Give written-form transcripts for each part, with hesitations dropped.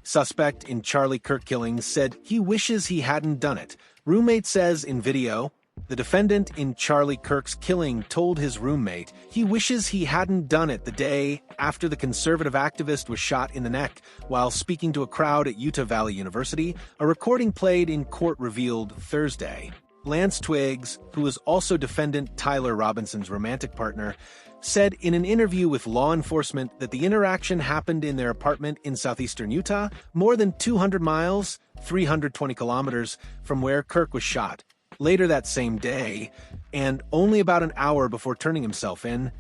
suspect in Charlie Kirk killing, said he wishes he hadn't done it. Roommate says in video, the defendant in Charlie Kirk's killing told his roommate he wishes he hadn't done it the day after the conservative activist was shot in the neck while speaking to a crowd at Utah Valley University, a recording played in court revealed Thursday. Lance Twiggs, who was also defendant Tyler Robinson's romantic partner, said in an interview with law enforcement that the interaction happened in their apartment in southeastern Utah, more than 200 miles, 320 kilometers, from where Kirk was shot. Later that same day, and only about an hour before turning himself in,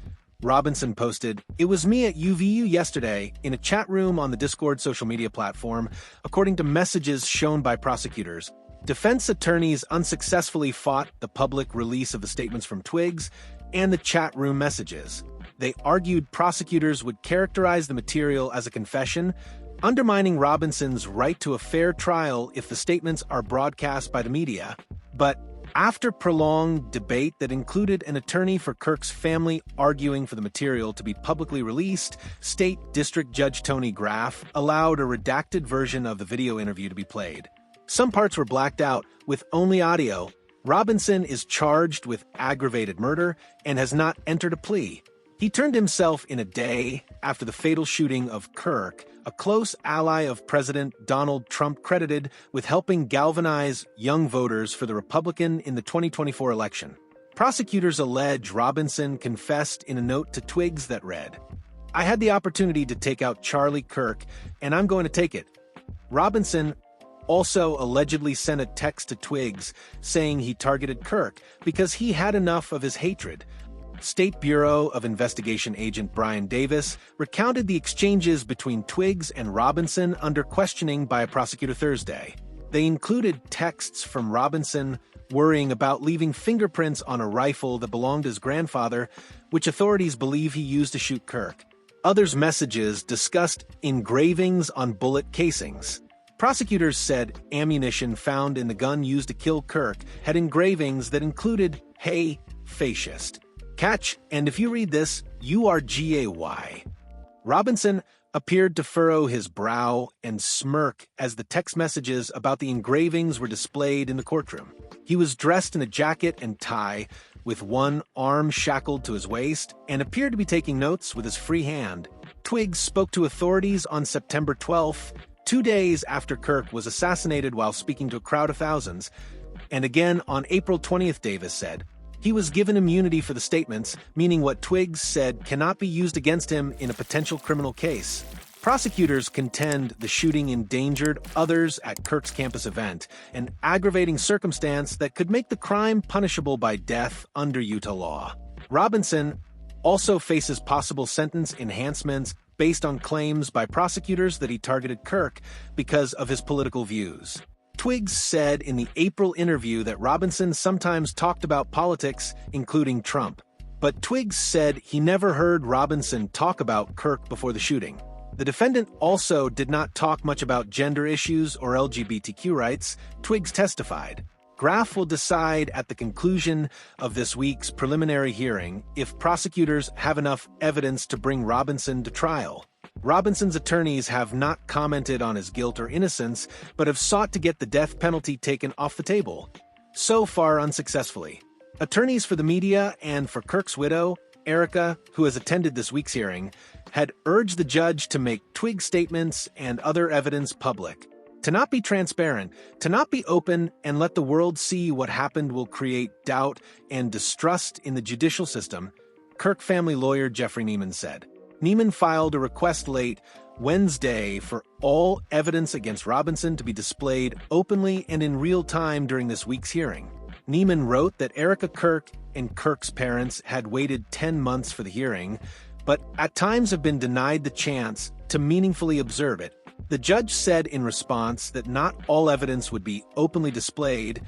Robinson posted, "It was me at UVU yesterday in a chat room on the Discord social media platform," according to messages shown by prosecutors. Defense attorneys unsuccessfully fought the public release of the statements from Twiggs and the chat room messages. They argued prosecutors would characterize the material as a confession, undermining Robinson's right to a fair trial if the statements are broadcast by the media. But after prolonged debate that included an attorney for Kirk's family arguing for the material to be publicly released, State District Judge Tony Graf allowed a redacted version of the video interview to be played. Some parts were blacked out, with only audio. Robinson is charged with aggravated murder and has not entered a plea. He turned himself in a day after the fatal shooting of Kirk, a close ally of President Donald Trump credited with helping galvanize young voters for the Republican in the 2024 election. Prosecutors allege Robinson confessed in a note to Twiggs that read, "I had the opportunity to take out Charlie Kirk, and I'm going to take it." Robinson also allegedly sent a text to Twiggs saying he targeted Kirk because he had enough of his hatred. State Bureau of Investigation agent Brian Davis recounted the exchanges between Twiggs and Robinson under questioning by a prosecutor Thursday. They included texts from Robinson worrying about leaving fingerprints on a rifle that belonged to his grandfather, which authorities believe he used to shoot Kirk. Others' messages discussed engravings on bullet casings. Prosecutors said ammunition found in the gun used to kill Kirk had engravings that included, "Hey, fascist." Catch, and if you read this, you are GAY. Robinson appeared to furrow his brow and smirk as the text messages about the engravings were displayed in the courtroom. He was dressed in a jacket and tie, with one arm shackled to his waist, and appeared to be taking notes with his free hand. Twiggs spoke to authorities on September 12th, 2 days after Kirk was assassinated while speaking to a crowd of thousands, and again on April 20th, Davis said. He was given immunity for the statements, meaning what Twiggs said cannot be used against him in a potential criminal case. Prosecutors contend the shooting endangered others at Kirk's campus event, an aggravating circumstance that could make the crime punishable by death under Utah law. Robinson also faces possible sentence enhancements based on claims by prosecutors that he targeted Kirk because of his political views. Twiggs said in the April interview that Robinson sometimes talked about politics, including Trump. But Twiggs said he never heard Robinson talk about Kirk before the shooting. The defendant also did not talk much about gender issues or LGBTQ rights, Twiggs testified. Graf will decide at the conclusion of this week's preliminary hearing if prosecutors have enough evidence to bring Robinson to trial. Robinson's attorneys have not commented on his guilt or innocence, but have sought to get the death penalty taken off the table. So far, unsuccessfully. Attorneys for the media and for Kirk's widow, Erica, who has attended this week's hearing, had urged the judge to make Twiggs statements and other evidence public. To not be transparent, to not be open and let the world see what happened will create doubt and distrust in the judicial system, Kirk family lawyer Jeffrey Neiman said. Neiman filed a request late Wednesday for all evidence against Robinson to be displayed openly and in real time during this week's hearing. Neiman wrote that Erica Kirk and Kirk's parents had waited 10 months for the hearing, but at times have been denied the chance to meaningfully observe it. The judge said in response that not all evidence would be openly displayed,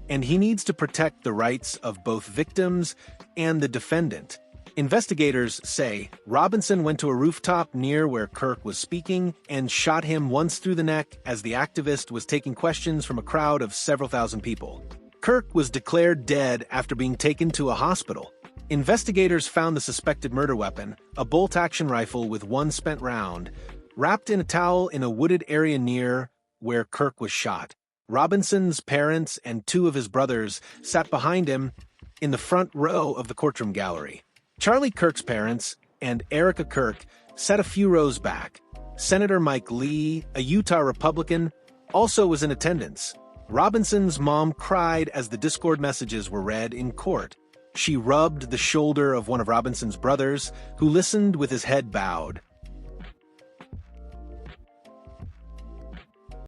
and he needs to protect the rights of both victims and the defendant. Investigators say Robinson went to a rooftop near where Kirk was speaking and shot him once through the neck as the activist was taking questions from a crowd of several thousand people. Kirk was declared dead after being taken to a hospital. Investigators found the suspected murder weapon, a bolt-action rifle with one spent round. wrapped in a towel in a wooded area near where Kirk was shot. Robinson's parents and two of his brothers sat behind him in the front row of the courtroom gallery. Charlie Kirk's parents and Erica Kirk sat a few rows back. Senator Mike Lee, a Utah Republican, also was in attendance. Robinson's mom cried as the Discord messages were read in court. She rubbed the shoulder of one of Robinson's brothers, who listened with his head bowed.